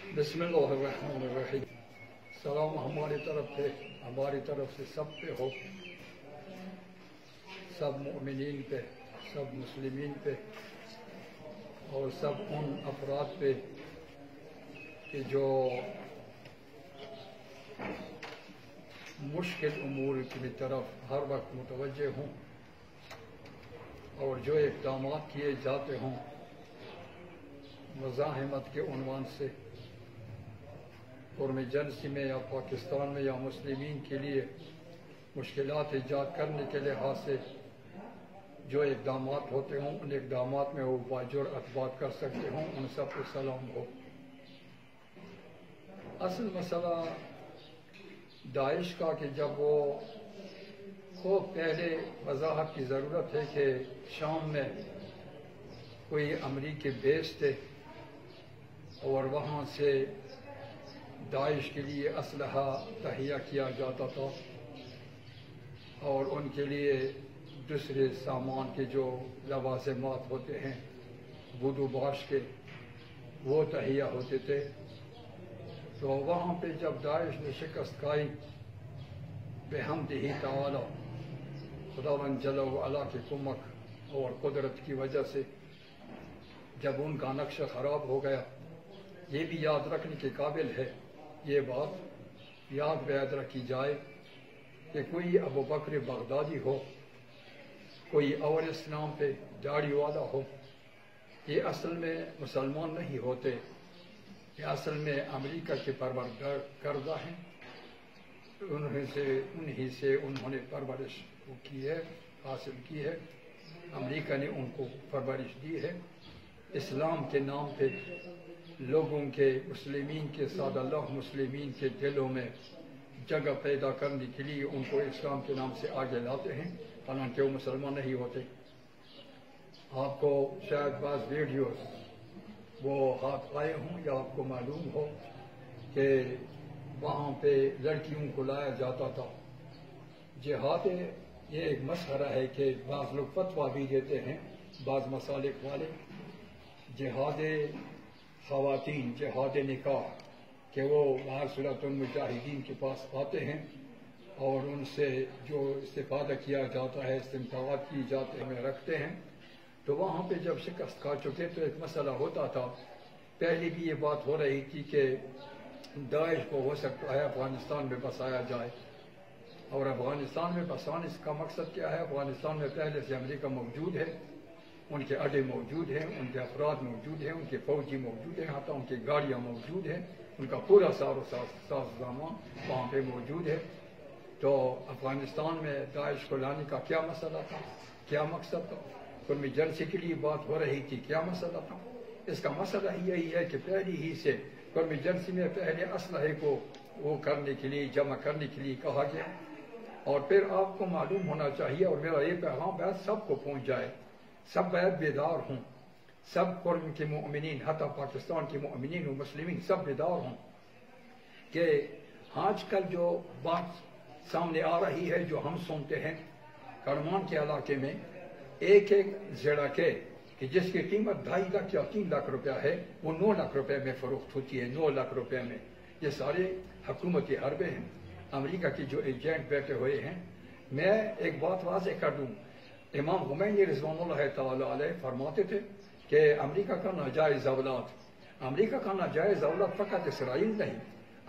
بسم اللہ الرحمن الرحیم۔ سلام ہماری طرف سے سب پہ ہو، سب مؤمنین پہ، سب مسلمین پہ، اور سب ان افراد پہ کہ جو مشکل امور کی طرف ہر وقت متوجہ ہوں اور جو اقدامات کیے جاتے ہوں مزاحمت کے عنوان سے قوم جنسی میں یا پاکستان میں یا مسلمین کے لیے مشکلات ایجاد کرنے کے لحاظ سے جو اقدامات ہوتے ہوں ان اقدامات میں وہ باجرأت بات کر سکتے ہوں، ان سب کو سلام ہو۔ اصل مسئلہ داعش کا کہ جب وہ خوب پہلے وضاحت کی ضرورت ہے کہ شام میں کوئی امریکی بیس تھے اور وہاں سے داعش کے لیے اسلحہ تہیا کیا جاتا تھا اور ان کے لیے دوسرے سامان کے جو لوازمات ہوتے ہیں بدو باش کے وہ تہیا ہوتے تھے۔ تو وہاں پہ جب داعش نے شکست کھائی بحمدہ تعالی، خداوند جل وعلا کی کمک اور قدرت کی وجہ سے، جب ان کا نقشہ خراب ہو گیا، یہ بھی یاد رکھنے کے قابل ہے، یہ بات یاد بیاد رکھی جائے کہ کوئی ابو بکر بغدادی ہو، کوئی اور اسلام پہ داڑھی والا ہو، یہ اصل میں مسلمان نہیں ہوتے، یہ اصل میں امریکہ کے پروردگار کردہ ہیں، انہی سے انہوں نے پرورش کی ہے، حاصل کی ہے، امریکہ نے ان کو پرورش دی ہے۔ اسلام کے نام پہ لوگوں کے، مسلمین کے، سادہ اللہ مسلمین کے دلوں میں جگہ پیدا کرنے کے لیے ان کو اسلام کے نام سے آگے لاتے ہیں، حالانکہ وہ مسلمان نہیں ہوتے۔ آپ کو شاید بعض ویڈیوز وہ ہاتھ آئے ہوں یا آپ کو معلوم ہو کہ وہاں پہ لڑکیوں کو لایا جاتا تھا۔ جہاد یہ ایک مسئلہ ہے کہ بعض لوگ فتویٰ بھی دیتے ہیں، بعض مسالک والے، جہاد خواتین، جہاد نکاح، کہ وہ معاشرت المجاہدین کے پاس آتے ہیں اور ان سے جو استفادہ کیا جاتا ہے، استمتاعات کی جاتے ہیں، رکھتے ہیں۔ تو وہاں پہ جب شکست کھا چکے تو ایک مسئلہ ہوتا تھا، پہلے بھی یہ بات ہو رہی تھی کہ داعش کو ہو سکتا ہے افغانستان میں بسایا جائے، اور افغانستان میں بسانے کا مقصد کیا ہے؟ افغانستان میں پہلے سے امریکہ موجود ہے، ان کے اڈے موجود ہیں، ان کے افراد موجود ہیں، ان کے فوجی موجود ہیں، حتیٰ ان کی گاڑیاں موجود ہیں، ان کا پورا سامان وہاں پہ موجود ہے۔ تو افغانستان میں داعش کو لانے کا کیا مسئلہ تھا، کیا مقصد تھا؟ قومی جنسی کے لیے بات ہو رہی تھی، کیا مسئلہ تھا؟ اس کا مسئلہ یہی ہے کہ پہلی ہی سے قومی جنسی میں پہلے اسلحے کو وہ کرنے کے لیے، جمع کرنے کے لیے کہا گیا، اور پھر آپ کو معلوم ہونا چاہیے، اور میرا یہ پیغام بیعت سب کو پہنچ جائے، سب بیعت بیدار ہوں، سب قوم کے مؤمنین، حتی پاکستان کے مؤمنین و مسلمین سب بیدار ہوں کہ آج کل جو بات سامنے آ رہی ہے، جو ہم سنتے ہیں کرمان کے علاقے میں ایک زیڑکے کہ جس کی قیمت 2.5 لاکھ یا 3 لاکھ روپیہ ہے، وہ 9 لاکھ روپے میں فروخت ہوتی ہے، 9 لاکھ روپے میں۔ یہ سارے حکومتی حربے ہیں، امریکہ کے جو ایجنٹ بیٹھے ہوئے ہیں۔ میں ایک بات واضح کر دوں، امام خمینی رضوان اللہ تعالی علیہ فرماتے تھے کہ امریکہ کا ناجائز اولاد، امریکہ کا ناجائز اولاد فقط اسرائیل نہیں،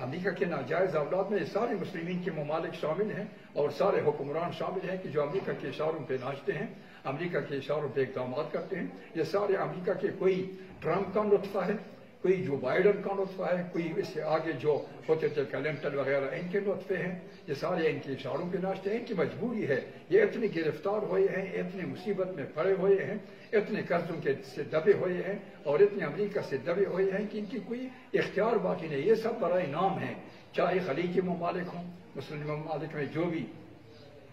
امریکہ کے ناجائز اولاد میں سارے مسلمین کے ممالک شامل ہیں اور سارے حکمران شامل ہیں کہ جو امریکہ کے اشاروں پہ ناچتے ہیں، امریکہ کے اشاروں پہ اقدامات کرتے ہیں۔ یہ سارے امریکہ کے، کوئی ٹرمپ کا نطفہ ہے، کوئی جو بائیڈن کا نطفہ ہے، کوئی اس سے آگے جو ہوتے تھے کلنٹن وغیرہ، ان کے نطفے ہیں۔ یہ سارے ان کے اشاروں پہ ناچتے ہیں، ان کی مجبوری ہے، یہ اتنے گرفتار ہوئے ہیں، اتنے مصیبت میں پڑے ہوئے ہیں، اتنے قرضوں کے سے دبے ہوئے ہیں اور اتنے امریکہ سے دبے ہوئے ہیں کہ ان کی کوئی اختیار باقی نہیں۔ یہ سب برائے نام ہیں، چاہے خلیجی ممالک ہوں، مسلم ممالک میں جو بھی،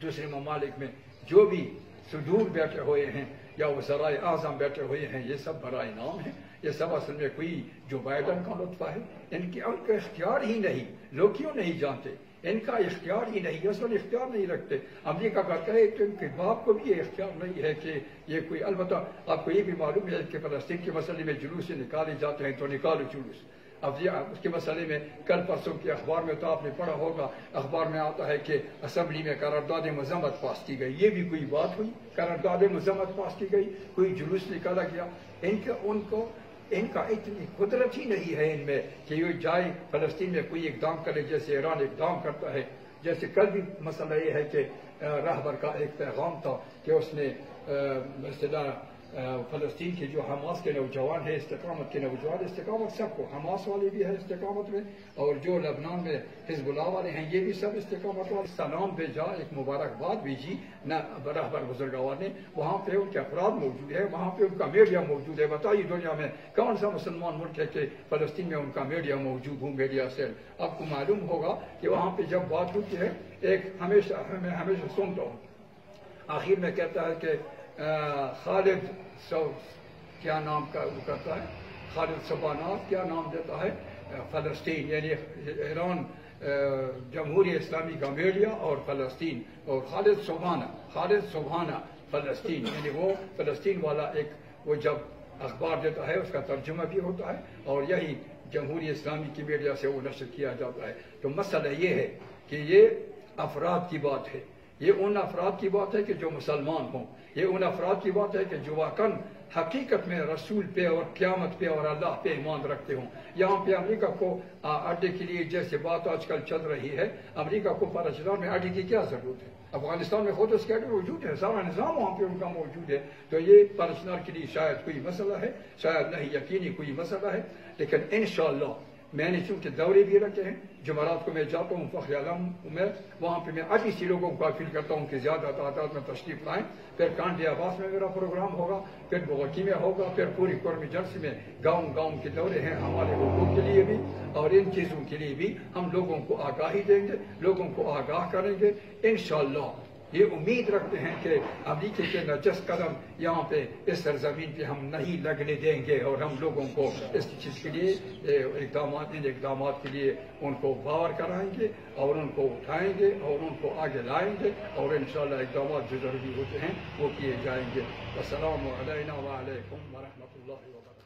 دوسرے ممالک میں جو بھی صدور بیٹھے ہوئے ہیں یا وزرائے اعظم بیٹھے ہوئے ہیں، یہ سب برائے نام ہیں۔ یہ سب اصل میں کوئی جو بائیڈن کا نطفہ ہے، ان کا اختیار ہی نہیں۔ لوگ کیوں نہیں جانتے؟ ان کا اختیار ہی نہیں، اصل اختیار نہیں رکھتے۔ امریکہ کا کہے تو ان کے باپ کو بھی یہ اختیار نہیں ہے کہ یہ کوئی، البتہ آپ کو یہ بھی معلوم ہے کہ فلسطین کے مسئلے میں جلوس نکالے جاتے ہیں تو نکالو جلوس، اب یہ اس کے مسئلے میں کل پرسوں کے اخبار میں تو آپ نے پڑھا ہوگا، اخبار میں آتا ہے کہ اسمبلی میں قرارداد مذمت پاس کی گئی. یہ بھی کوئی بات ہوئی؟ قرارداد مذمت پاس کی گئی، کوئی جلوس نکالا گیا؟ ان کا اتنی قدرت ہی نہیں ہے ان میں کہ یہ جائے فلسطین میں کوئی اقدام کرے جیسے ایران اقدام کرتا ہے. جیسے کل بھی مسئلہ یہ ہے کہ راہبر کا ایک پیغام تھا کہ اس نے مثلا فلسطین کے جو حماس کے نوجوان ہیں، استقامت کے نوجوان، استقامت سب کو، حماس والے بھی ہیں استقامت میں، اور جو لبنان میں حزب اللہ والے ہیں یہ بھی سب استقامت والے. سلام بھیجا، ایک مبارکباد بھیجی نہ راہبر بزرگوار نے. وہاں پہ ان کے افراد موجود ہے، وہاں پہ ان کا میڈیا موجود ہے. بتائیے دنیا میں کون سا مسلمان ملک ہے کہ فلسطین میں ان کا میڈیا موجود ہوں، میڈیا سیل. آپ کو معلوم ہوگا کہ وہاں پہ جب بات ہوتی ہے، ایک میں ہمیشہ سنتا ہوں آخر میں کہتا ہے کہ خالد کیا نام کا وہ کرتا ہے، خالد سبانات کیا نام دیتا ہے، فلسطین یعنی ایران جمہوری اسلامی کا میڈیا اور فلسطین، اور خالد سبحانہ فلسطین، یعنی وہ فلسطین والا ایک وہ جب اخبار دیتا ہے اس کا ترجمہ بھی ہوتا ہے اور یہی جمہوری اسلامی کی میڈیا سے وہ نشر کیا جاتا ہے. تو مسئلہ یہ ہے کہ یہ افراد کی بات ہے، یہ ان افراد کی بات ہے کہ جو مسلمان ہوں، یہ ان افراد کی بات ہے کہ جو واقعاً حقیقت میں رسول پہ اور قیامت پہ اور اللہ پہ ایمان رکھتے ہوں. یہاں پہ امریکہ کو اڈے کے لیے جیسے بات آج کل چل رہی ہے، امریکہ کو پاکستان میں اڈے کی کیا ضرورت ہے؟ افغانستان میں خود اس کے اڈے موجود ہے، سارا نظام وہاں پہ ان کا موجود ہے. تو یہ پاکستان کے لیے شاید کوئی مسئلہ ہے، شاید نہیں، یقینی کوئی مسئلہ ہے. لیکن انشاءاللہ میں نے چونکہ دورے بھی رکھے ہیں، جمعرات کو میں جاتا ہوں فخر عالم میں، وہاں پہ میں اب اسی لوگوں کو اپیل کرتا ہوں کہ زیادہ تعداد میں تشریف لائیں. پھر کانڈی آباس میں میرا پروگرام ہوگا، پھر بوکی میں ہوگا، پھر پوری قومی جلسے میں گاؤں کے دورے ہیں ہمارے حقوق کے لیے بھی اور ان چیزوں کے لیے بھی ہم لوگوں کو آگاہی دیں گے، لوگوں کو آگاہ کریں گے. انشاءاللہ یہ امید رکھتے ہیں کہ امریکہ کے نجس قدم یہاں پہ اس سرزمین پہ ہم نہیں لگنے دیں گے اور ہم لوگوں کو اس چیز کے لیے ان اقدامات کے لیے ان کو باور کرائیں گے اور ان کو اٹھائیں گے اور ان کو آگے لائیں گے اور انشاءاللہ اقدامات جو ضروری ہوتے ہیں وہ کیے جائیں گے. السلام علیکم ورحمۃ اللہ وبرکاتہ.